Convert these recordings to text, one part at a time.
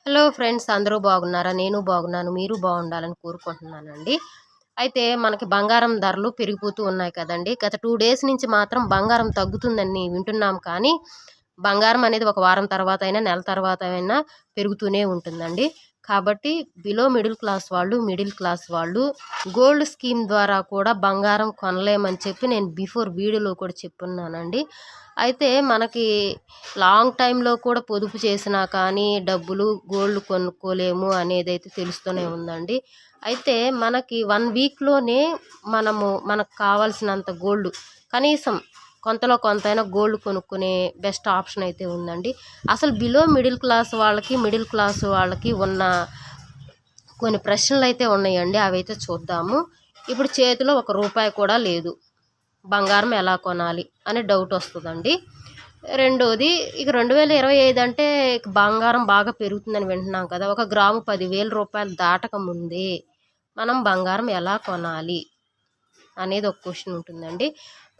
Hello friends, అందరూ బాగున్నారా? నేను బాగున్నాను. మీరు బాగుండాలని కోరుకుంటున్నానండి. అయితే మనకి బంగారం ధరలు పెరిగిపోతూ ఉన్నాయి కదండీ. గత 2 డేస్ నుంచి మాత్రం బంగారం తగ్గుతుందని వింటున్నాం కానీ, బంగారం అనేది ఒక వారం తర్వాత అయినా, నెల తర్వాత అయినా పెరుగుతూనే ఉంటుందండి. కాబట్టి బిలో మిడిల్ క్లాస్ వాళ్ళు, మిడిల్ క్లాస్ వాళ్ళు గోల్డ్ స్కీమ్ ద్వారా కూడా బంగారం కొనలేమని చెప్పి నేను బిఫోర్ వీడియోలో కూడా చెప్పున్నానండి. అయితే మనకి లాంగ్ టైంలో కూడా పొదుపు చేసినా కానీ డబ్బులు గోల్డ్ కొనుక్కోలేము అనేదైతే తెలుస్తూనే ఉందండి. అయితే మనకి 1 వీక్‌లోనే మనకు కావాల్సినంత గోల్డ్ కనీసం కొంతలో కొంతైనా గోల్డ్ కొనుక్కునే బెస్ట్ ఆప్షన్ అయితే ఉందండి. అసలు బిలో మిడిల్ క్లాస్ వాళ్ళకి, మిడిల్ క్లాస్ వాళ్ళకి ఉన్న కొన్ని ప్రశ్నలైతే ఉన్నాయండి. అవైతే చూద్దాము. ఇప్పుడు చేతిలో ఒక రూపాయి కూడా లేదు. బంగారం ఎలా కొనాలి అనే డౌట్ వస్తుందండి. రెండోది, ఇక 2025 అంటే బంగారం బాగా పెరుగుతుందని వింటున్నాం కదా. ఒక గ్రాము 10,000 రూపాయలు దాటక ముందే మనం బంగారం ఎలా కొనాలి అనేది ఒక క్వశ్చన్ ఉంటుందండి.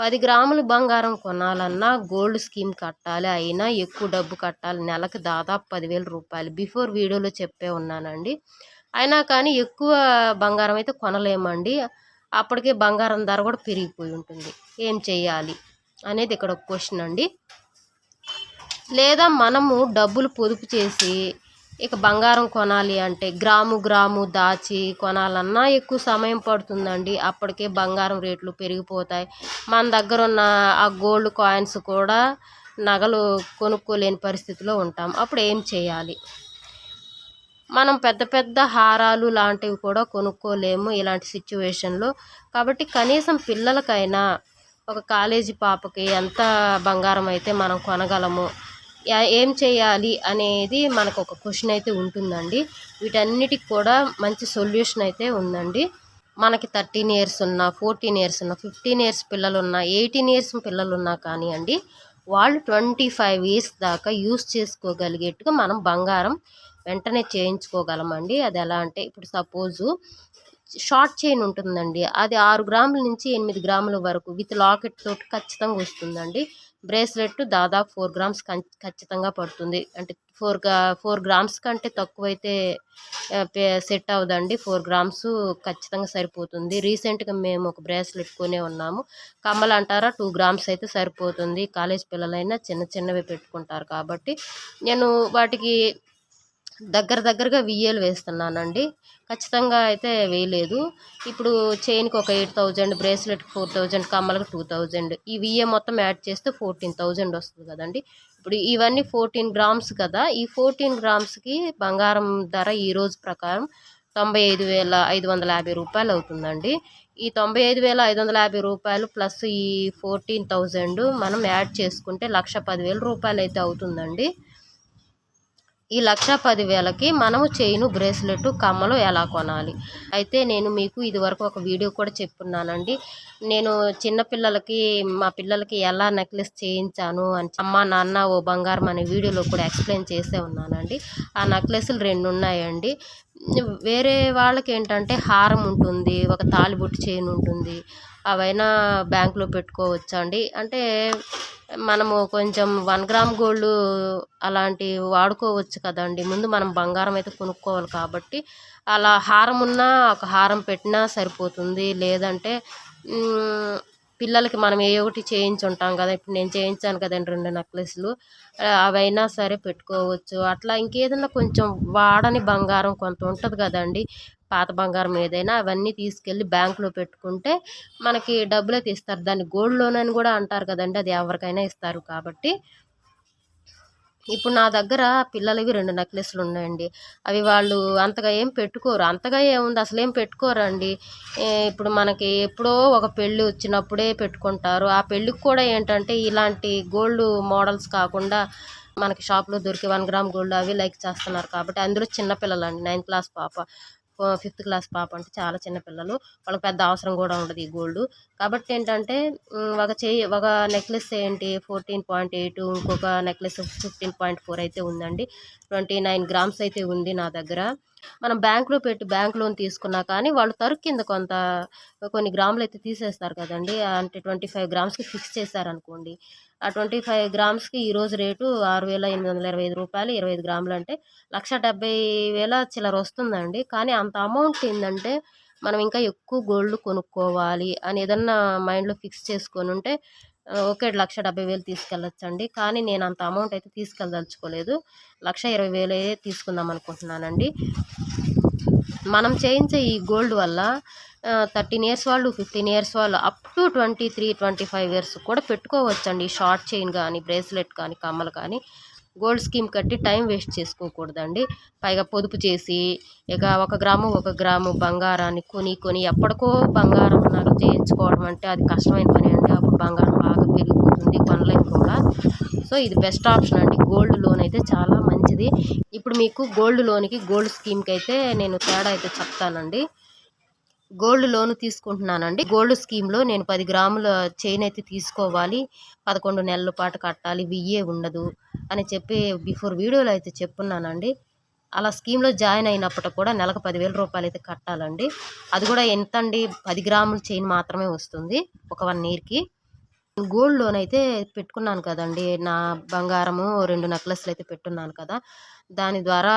10 గ్రాములు బంగారం కొనాలన్నా గోల్డ్ స్కీమ్ కట్టాలి. అయినా ఎక్కువ డబ్బు కట్టాలి. నెలకు దాదాపు 10,000 రూపాయలు బిఫోర్ వీడియోలో చెప్పే ఉన్నానండి. అయినా కానీ ఎక్కువ బంగారం అయితే కొనలేమండి. అప్పటికే బంగారం ధర కూడా పెరిగిపోయి ఉంటుంది. ఏం చేయాలి అనేది ఇక్కడ ఒక క్వశ్చన్ అండి. లేదా మనము డబ్బులు పొదుపు చేసి ఇక బంగారం కొనాలి అంటే గ్రాము దాచి కొనాలన్నా ఎక్కువ సమయం పడుతుందండి. అప్పటికే బంగారం రేట్లు పెరిగిపోతాయి. మన దగ్గర ఉన్న ఆ గోల్డ్ కాయిన్స్ కూడా నగలు కొనుక్కోలేని పరిస్థితిలో ఉంటాం. అప్పుడు ఏం చేయాలి? మనం పెద్ద పెద్ద హారాలు లాంటివి కూడా కొనుక్కోలేము ఇలాంటి సిచ్యువేషన్లో. కాబట్టి కనీసం పిల్లలకైనా, ఒక కాలేజీ పాపకి ఎంత బంగారం అయితే మనం కొనగలము, ఏం చేయాలి అనేది మనకు ఒక క్వశ్చన్ అయితే ఉంటుందండి. వీటన్నిటికి కూడా మంచి సొల్యూషన్ అయితే ఉందండి. మనకి 13 ఇయర్స్ ఉన్నా, 14 ఇయర్స్ ఉన్నా, 15 ఇయర్స్ పిల్లలున్నా, 18 ఇయర్స్ పిల్లలున్నా కానివ్వండి, వాళ్ళు 25 ఇయర్స్ దాకా యూస్ చేసుకోగలిగేట్టుగా మనం బంగారం వెంటనే చేయించుకోగలమండి. అది ఎలా అంటే, ఇప్పుడు సపోజు షార్ట్ చైన్ ఉంటుందండి. అది 6 గ్రాముల నుంచి 8 గ్రాముల వరకు విత్ లాకెట్ తోటి ఖచ్చితంగా వస్తుందండి. బ్రేస్లెట్ దాదాపు 4 గ్రామ్స్ ఖచ్చితంగా పడుతుంది. అంటే 4 గ్రామ్స్ కంటే తక్కువైతే సెట్ అవ్వదండి. 4 గ్రామ్స్ ఖచ్చితంగా సరిపోతుంది. రీసెంట్గా మేము ఒక బ్రేస్లెట్ కొనే ఉన్నాము. కమ్మలు అంటారా, 2 గ్రామ్స్ అయితే సరిపోతుంది. కాలేజ్ పిల్లలైనా చిన్న చిన్నవి పెట్టుకుంటారు కాబట్టి నేను వాటికి దగ్గరగా వియ్యేలు వేస్తున్నానండి. ఖచ్చితంగా అయితే వేయలేదు. ఇప్పుడు చైన్కి ఒక 8,000, బ్రేస్లెట్కి 4,000, కమ్మలకు 2,000, ఈ వియ్యే మొత్తం యాడ్ చేస్తే 14,000 వస్తుంది కదండి. ఇప్పుడు ఇవన్నీ 14 గ్రామ్స్ కదా. ఈ 14 గ్రామ్స్కి బంగారం ధర ఈరోజు ప్రకారం 95,550 రూపాయలు అవుతుందండి. ఈ 95,550 రూపాయలు ప్లస్ ఈ 14,000 మనం యాడ్ చేసుకుంటే 1,10,000 రూపాయలు అయితే అవుతుందండి. ఈ 1,10,000కి మనము చైను, బ్రేస్లెట్, కమ్మలు ఎలా కొనాలి అయితే నేను మీకు ఇదివరకు ఒక వీడియో కూడా చెప్పున్నానండి. నేను చిన్నపిల్లలకి, మా పిల్లలకి ఎలా నెక్లెస్ చేయించాను అని అమ్మ నాన్న ఓ బంగారం అనే వీడియోలో కూడా ఎక్స్ప్లెయిన్ చేసే ఉన్నానండి. ఆ నెక్లెస్లు 2 ఉన్నాయండి. వేరే వాళ్ళకి ఏంటంటే హారం ఉంటుంది, ఒక తాలిబొట్టు చైన్ ఉంటుంది. అవైనా బ్యాంకులో పెట్టుకోవచ్చా అండి. అంటే మనము కొంచెం 1 గ్రామ్ గోల్డ్ అలాంటివి వాడుకోవచ్చు కదండి. ముందు మనం బంగారం అయితే కొనుక్కోవాలి కాబట్టి అలా హారం ఉన్నా ఒక హారం పెట్టినా సరిపోతుంది. లేదంటే పిల్లలకి మనం ఏ ఒకటి చేయించుంటాం కదా. ఇప్పుడు నేను చేయించాను కదండి 2 నెక్లెస్లు, అవైనా సరే పెట్టుకోవచ్చు. అట్లా ఇంకేదన్నా కొంచెం వాడని బంగారం కొంత ఉంటుంది కదండి, పాత బంగారం ఏదైనా, అవన్నీ తీసుకెళ్ళి బ్యాంకులో పెట్టుకుంటే మనకి డబ్బులైతే ఇస్తారు. దాన్ని గోల్డ్ లోన్ అని కూడా అంటారు కదండి. అది ఎవరికైనా ఇస్తారు. కాబట్టి ఇప్పుడు నా దగ్గర పిల్లలవి 2 నెక్లెస్లు ఉన్నాయండి. అవి వాళ్ళు అంతగా ఏం పెట్టుకోరు. అంతగా ఏముంది, అసలు ఏం పెట్టుకోరండి. ఇప్పుడు మనకి ఎప్పుడో ఒక పెళ్ళి వచ్చినప్పుడే పెట్టుకుంటారు. ఆ పెళ్ళికి కూడా ఏంటంటే ఇలాంటి గోల్డ్ మోడల్స్ కాకుండా మనకి షాప్లో దొరికే 1 గ్రామ్ గోల్డ్ అవి లైక్ చేస్తున్నారు. కాబట్టి అందులో చిన్నపిల్లలండి, 9th క్లాస్ పాప, 5th క్లాస్ పాప అంటే చాలా చిన్నపిల్లలు. వాళ్ళకి పెద్ద అవసరం కూడా ఉండదు ఈ గోల్డ్. కాబట్టి ఏంటంటే ఒక నెక్లెస్ ఏంటి 14.8, ఇంకొక నెక్లెస్ 15.4 అయితే ఉందండి. 29 గ్రామ్స్ అయితే ఉంది నా దగ్గర. మనం బ్యాంక్‌లో పెట్టి బ్యాంక్ లోన్ తీసుకున్నా కానీ వాళ్ళు తరుగు కింద కొన్ని గ్రాములైతే తీసేస్తారు కదండీ! అంటే 25 గ్రామ్స్‌కి ఫిక్స్ చేశారనుకోండి. ఆ 25 గ్రామ్స్‌కి ఈరోజు రేటు రూ. 6,825 25 గ్రాములంటే 1,70,000 చిల్లర వస్తుందండి. కానీ అంత అమౌంట్ ఏందంటే మనం ఇంకా ఎక్కువ గోల్డ్ కొనుక్కోవాలి అని ఏదన్నా మైండ్‌లో ఫిక్స్ చేసుకొనుంటే ఓకే. 1,70,000 తీసుకెళ్ళొచ్చండి. కానీ నేను అంత అమౌంట్ అయితే తీసుకెళ్ళదలుచుకోలేదు. 1,20,000 తీసుకుందాం అనుకుంటున్నానండి. మనం చేయించే ఈ గోల్డ్ వల్ల 13 ఇయర్స్ వాళ్ళు, 15 ఇయర్స్ వాళ్ళు అప్ టు 23, 25 ఇయర్స్ కూడా పెట్టుకోవచ్చండి. షార్ట్ చైన్ కానీ, బ్రేస్లెట్ కానీ, కమ్మలు కానీ గోల్డ్ స్కీమ్ కట్టి టైం వేస్ట్ చేసుకోకూడదండి. పైగా పొదుపు చేసి ఇక 1 గ్రాము బంగారాన్ని కొని ఎప్పటికో బంగారం నగ చేయించుకోవడం అంటే అది కష్టమైన పని అండి. అప్పుడు బంగారం బాగా పెరిగిపోతుంది, కొనలేం కూడా. సో ఇది బెస్ట్ ఆప్షన్ అండి. గోల్డ్ లోన్ అయితే చాలా మంచిది. ఇప్పుడు మీకు గోల్డ్ లోన్‌కి, గోల్డ్ స్కీమ్‌కి అయితే నేను తేడా అయితే చెప్తానండి. గోల్డ్ లోన్ తీసుకుంటున్నానండి. గోల్డ్ స్కీమ్‌లో నేను 10 గ్రాముల చైన్ అయితే తీసుకోవాలి. 11 నెలల పాటు కట్టాలి. వియ్యే ఉండదు అని చెప్పి బిఫోర్ వీడియోలో అయితే చెప్పున్నానండి. అలా స్కీమ్‌లో జాయిన్ అయినప్పటికి కూడా నెలకు రూ. 10,000 అయితే కట్టాలండి. అది కూడా ఎంతండి 10 గ్రాముల చైన్ మాత్రమే వస్తుంది ఒక 1 ఇయర్‌కి. గోల్డ్ లోన్ అయితే పెట్టుకున్నాను కదండీ! నా బంగారము 2 నెక్లెస్‌లు అయితే పెట్టున్నాను కదా! దాని ద్వారా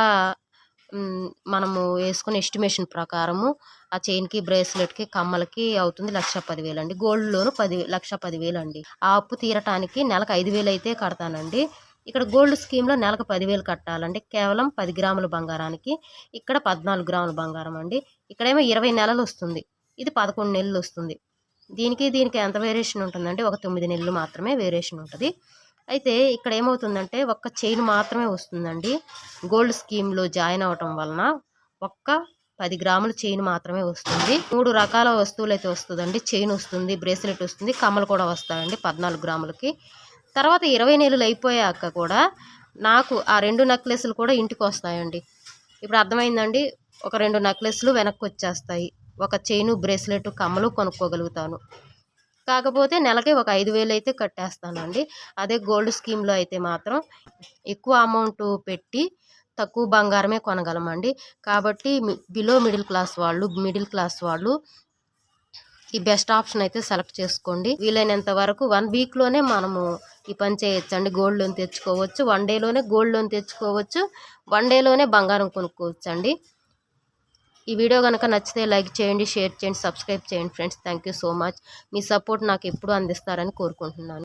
మనము వేసుకునే ఎస్టిమేషన్ ప్రకారము ఆ చైన్‌కి, బ్రేస్లెట్‌కి, కమ్మలకి అవుతుంది 1,10,000 అండి. గోల్డ్ లోన్ 1,10,000 అండి. ఆ అప్పు తీరటానికి నెలకు 5,000 అయితే కడతానండి. ఇక్కడ గోల్డ్ స్కీమ్‌లో నెలకు 10,000 కట్టాలండి. కేవలం 10 గ్రాముల బంగారానికి. ఇక్కడ 14 గ్రాముల బంగారం అండి. ఇక్కడేమో 20 నెలలు వస్తుంది. ఇది 11 నెలలు వస్తుంది. దీనికి ఎంత వేరియేషన్ ఉంటుందంటే ఒక 9 నెలలు మాత్రమే వేరియేషన్ ఉంటది. అయితే ఇక్కడ ఏమవుతుందంటే ఒక్క చైన్ మాత్రమే వస్తుందండి. గోల్డ్ స్కీమ్‌లో జాయిన్ అవ్వటం వలన ఒక్క 10 గ్రాముల చైన్ మాత్రమే వస్తుంది. 3 రకాల వస్తువులైతే వస్తదండి. చైన్ వస్తుంది, బ్రేస్లెట్ వస్తుంది, కమ్మలు కూడా వస్తాయండి 14 గ్రాములకి. తర్వాత 20 నెలలు అయిపోయాక కూడా నాకు ఆ 2 నెక్లెస్‌లు కూడా ఇంటికొస్తాయండి. ఇప్పుడు అర్థమైందండి. ఒక 2 నెక్లెస్‌లు వెనక్కొచ్చేస్తాయి. ఒక చైను, బ్రేస్లెట్, కమ్మలు కొనుక్కోగలుగుతాను. కాకపోతే నెలకి ఒక 5,000 అయితే కట్టేస్తానండి. అదే గోల్డ్ స్కీమ్‌లో అయితే మాత్రం ఎక్కువ అమౌంట్ పెట్టి తక్కువ బంగారమే కొనగలమండి. కాబట్టి బిలో మిడిల్ క్లాస్ వాళ్ళు ఈ బెస్ట్ ఆప్షన్ అయితే సెలెక్ట్ చేసుకోండి. వీలైనంత వరకు 1 వీక్‌లోనే మనము ఈ పని చేయొచ్చండి. గోల్డ్ లోన్ తెచ్చుకోవచ్చు. 1 డేలోనే గోల్డ్ లోన్ తెచ్చుకోవచ్చు. 1 డేలోనే బంగారం కొనుక్కోవచ్చండి. ఈ వీడియో గనక నచ్చితే లైక్ చేయండి, షేర్ చేయండి, సబ్స్క్రైబ్ చేయండి friends. Thank you so much. Me support నాకు ఎప్పుడూ అందిస్తారని కోరుకుంటున్నాను.